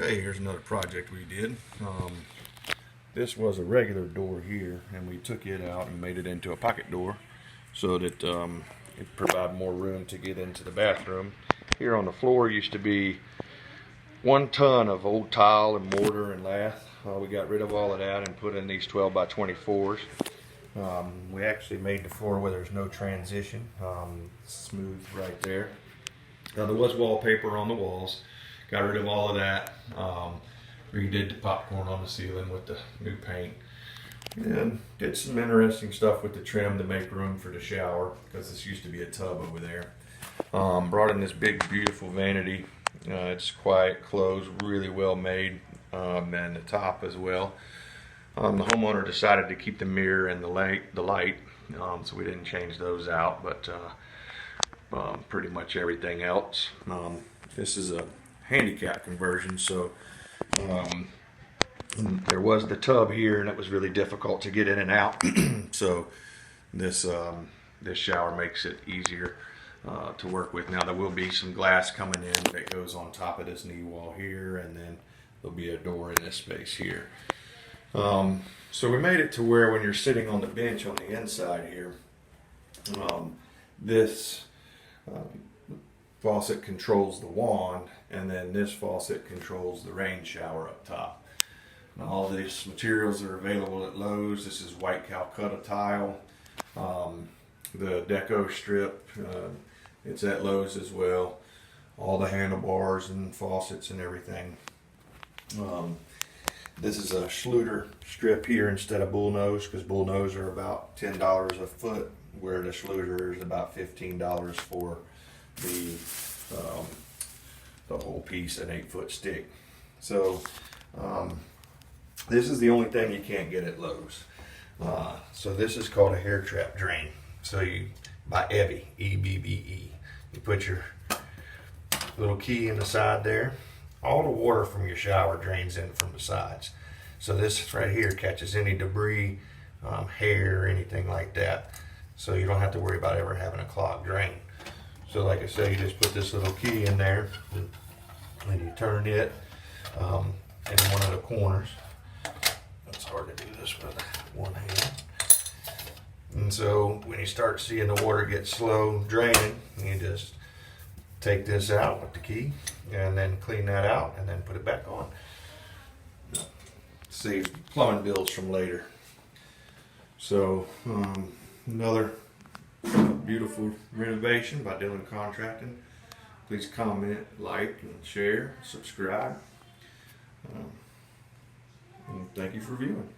Okay, here's another project we did. This was a regular door here, and we took it out and made it into a pocket door so that it provided more room to get into the bathroom. Here on the floor used to be 1 ton of old tile and mortar and lath. We got rid of all of that and put in these 12 by 24s. We actually made the floor where there's no transition, smooth right there. Now there was wallpaper on the walls. Got rid of all of that. Redid the popcorn on the ceiling with the new paint. And did some interesting stuff with the trim to make room for the shower, because this used to be a tub over there. Brought in this big beautiful vanity. It's quiet, closed, really well made, and the top as well. The homeowner decided to keep the mirror and the light, so we didn't change those out, but pretty much everything else. This is a handicap conversion, so there was the tub here, and it was really difficult to get in and out. So this shower makes it easier to work with. Now there will be some glass coming in that goes on top of this knee wall here, and then there'll be a door in this space here. So we made it to where when you're sitting on the bench on the inside here, this faucet controls the wand, and then this faucet controls the rain shower up top. Now, all these materials are available at Lowe's. This is white Calcutta tile. The deco strip, it's at Lowe's as well. All the handlebars and faucets and everything. This is a Schluter strip here instead of bullnose, because bullnose are about $10 a foot, where the Schluter is about $15 for the whole piece, an 8-foot stick. So this is the only thing you can't get at Lowe's. So this is called a hair trap drain. So you by Ebbe, E-B-B-E. You put your little key in the side there. All the water from your shower drains in from the sides. So this right here catches any debris, hair, anything like that. So you don't have to worry about ever having a clogged drain. So like I say, you just put this little key in there, and you turn it in one of the corners. It's hard to do this with one hand. And so when you start seeing the water get slow draining, you just take this out with the key and then clean that out and then put it back on. Saves plumbing bills from later. So another beautiful renovation by Dylan Contracting. Please comment, like, and share, subscribe. And thank you for viewing.